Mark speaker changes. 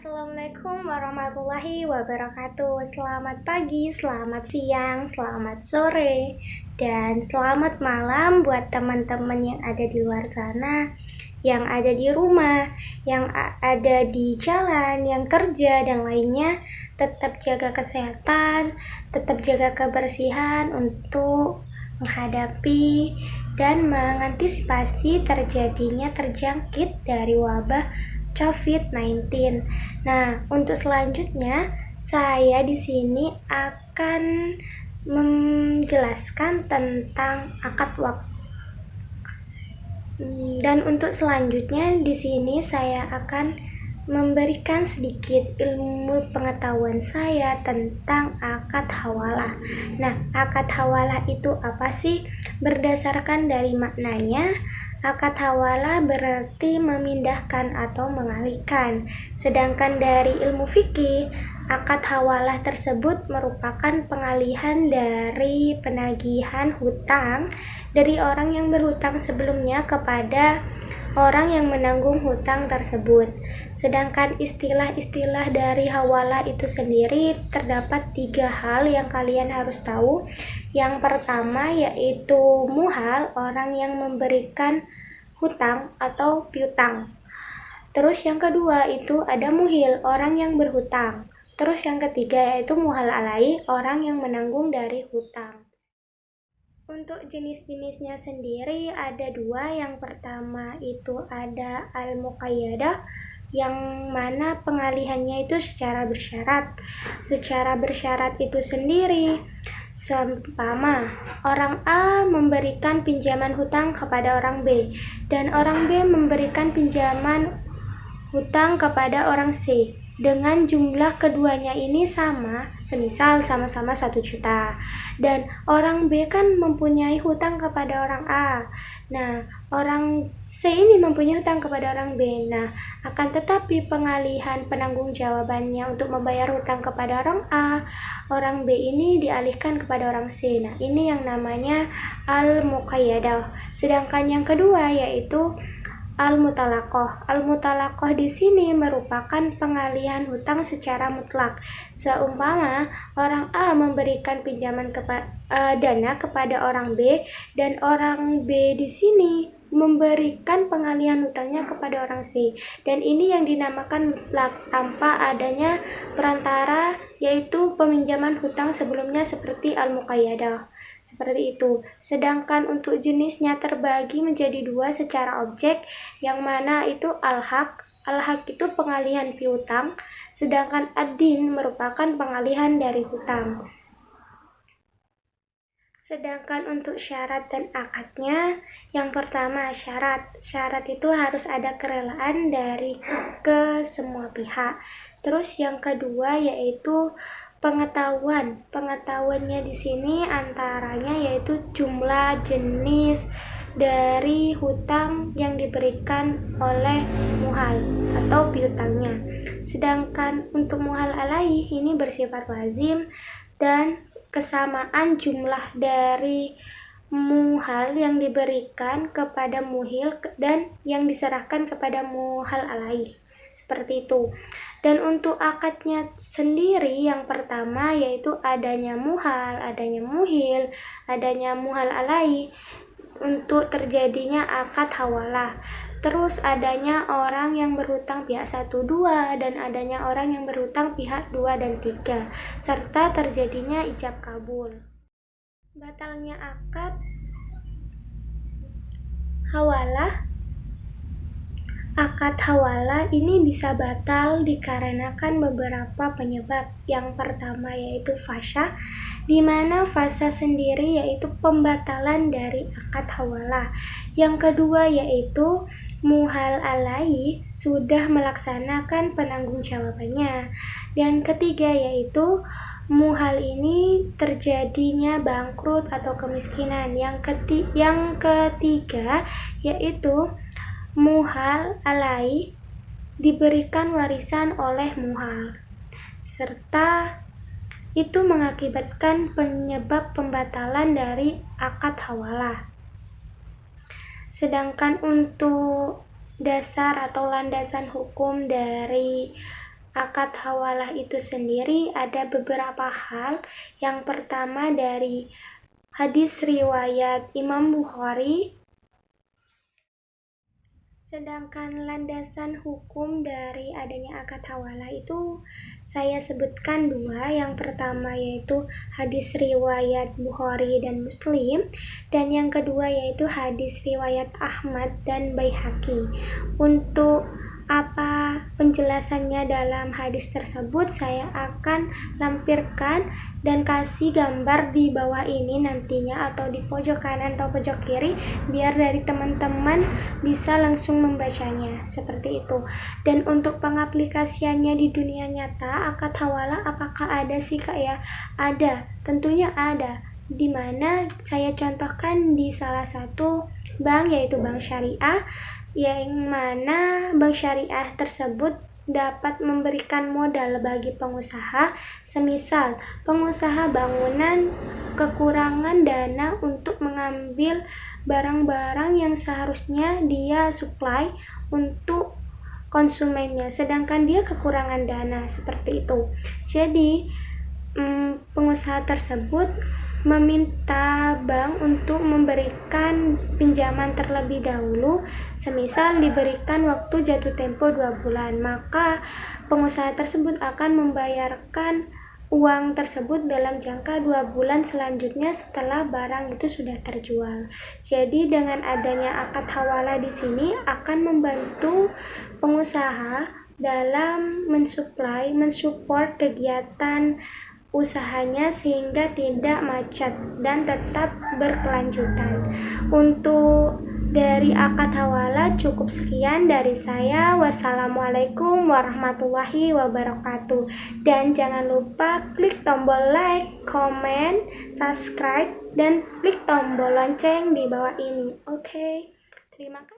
Speaker 1: Assalamualaikum warahmatullahi wabarakatuh. Selamat pagi, selamat siang, selamat sore, dan selamat malam buat teman-teman yang ada di luar sana, yang ada di rumah, yang ada di jalan, yang kerja, dan lainnya. Tetap jaga kesehatan, tetap jaga kebersihan untuk menghadapi dan mengantisipasi terjadinya terjangkit dari wabah COVID-19. Nah, untuk selanjutnya saya di sini akan menjelaskan tentang akad waktu. Dan untuk selanjutnya di sini saya akan memberikan sedikit ilmu pengetahuan saya tentang akad hawalah. Nah, akad hawalah itu apa sih? Berdasarkan dari maknanya, akad hawalah berarti memindahkan atau mengalihkan. Sedangkan dari ilmu fikih, akad hawalah tersebut merupakan pengalihan dari penagihan hutang dari orang yang berhutang sebelumnya kepada orang yang menanggung hutang tersebut. Sedangkan istilah-istilah dari hawalah itu sendiri terdapat 3 hal yang kalian harus tahu. Yang pertama yaitu muhal, orang yang memberikan hutang atau piutang. Terus yang kedua itu ada muhil, orang yang berhutang. Terus yang ketiga yaitu muhal alai, orang yang menanggung dari hutang. Untuk jenis-jenisnya sendiri ada 2. Yang pertama itu ada al-muqayyadah, yang mana pengalihannya itu secara bersyarat. Secara bersyarat itu sendiri seumpama orang A memberikan pinjaman hutang kepada orang B, dan orang B memberikan pinjaman hutang kepada orang C dengan jumlah keduanya ini sama, semisal sama-sama 1 juta, dan orang B kan mempunyai hutang kepada orang A. Nah, orang C ini mempunyai hutang kepada orang B. Nah, akan tetapi pengalihan penanggung-jawabannya untuk membayar hutang kepada orang A, orang B ini dialihkan kepada orang C. Nah, ini yang namanya al-muqayyadah. Sedangkan yang kedua yaitu al-mutalaqoh. Al-mutalaqoh di sini merupakan pengalihan hutang secara mutlak. Seumpama orang A memberikan pinjaman dana kepada orang B, dan orang B di sini memberikan pengalihan hutangnya kepada orang C, dan ini yang dinamakan mutlak tanpa adanya perantara, yaitu peminjaman hutang sebelumnya seperti al-muqayyadah. Seperti itu. Sedangkan untuk jenisnya terbagi menjadi 2 secara objek, yang mana itu al-haq. Al-haq itu pengalihan piutang, sedangkan ad-din merupakan pengalihan dari hutang. Sedangkan untuk syarat dan akadnya, yang pertama syarat itu harus ada kerelaan dari ke semua pihak. Terus yang kedua yaitu pengetahuannya di sini antaranya yaitu jumlah jenis dari hutang yang diberikan oleh muhal atau piutangnya. Sedangkan untuk muhal alai ini bersifat lazim, dan kesamaan jumlah dari muhal yang diberikan kepada muhil dan yang diserahkan kepada muhal alai. Seperti itu. Dan untuk akadnya sendiri yang pertama yaitu adanya muhal, adanya muhil, adanya muhal alai untuk terjadinya akad hawalah. Terus adanya orang yang berhutang pihak 1, 2, dan adanya orang yang berhutang pihak 2 dan 3, serta terjadinya ijab kabul. Batalnya akad hawalah. Akad hawalah ini bisa batal dikarenakan beberapa penyebab. Yang pertama yaitu fasya, di mana fasya sendiri yaitu pembatalan dari akad hawalah. Yang kedua yaitu muhal alai sudah melaksanakan penanggung-jawabannya. Dan ketiga yaitu muhal ini terjadinya bangkrut atau kemiskinan. Yang ketiga yaitu muhal alai diberikan warisan oleh muhal, serta itu mengakibatkan penyebab pembatalan dari akad hawalah. Sedangkan untuk dasar atau landasan hukum dari akad hawalah itu sendiri ada beberapa hal. Yang pertama dari hadis riwayat Imam Bukhari. Sedangkan landasan hukum dari adanya akad hawalah itu saya sebutkan dua. Yang pertama yaitu hadis riwayat Bukhari dan Muslim, dan yang kedua yaitu hadis riwayat Ahmad dan Baihaqi. Untuk apa penjelasannya dalam hadis tersebut saya akan lampirkan dan kasih gambar di bawah ini nantinya, atau di pojok kanan atau pojok kiri, biar dari teman-teman bisa langsung membacanya seperti itu. Dan untuk pengaplikasiannya di dunia nyata, akad hawalah apakah ada sih Kak ya? Ada, tentunya ada. Dimana saya contohkan di salah satu bank, yaitu bank syariah, yang mana bank syariah tersebut dapat memberikan modal bagi pengusaha. Semisal pengusaha bangunan kekurangan dana untuk mengambil barang-barang yang seharusnya dia supply untuk konsumennya, sedangkan dia kekurangan dana seperti itu. Jadi pengusaha tersebut meminta bank untuk memberikan pinjaman terlebih dahulu, semisal diberikan waktu jatuh tempo 2 bulan, maka pengusaha tersebut akan membayarkan uang tersebut dalam jangka 2 bulan selanjutnya setelah barang itu sudah terjual. Jadi dengan adanya akad hawalah di sini akan membantu pengusaha dalam mensupport kegiatan usahanya sehingga tidak macet dan tetap berkelanjutan. Untuk dari akad hawalah cukup sekian dari saya. Wassalamualaikum warahmatullahi wabarakatuh. Dan jangan lupa klik tombol like, comment, subscribe, dan klik tombol lonceng di bawah ini. Oke, terima kasih.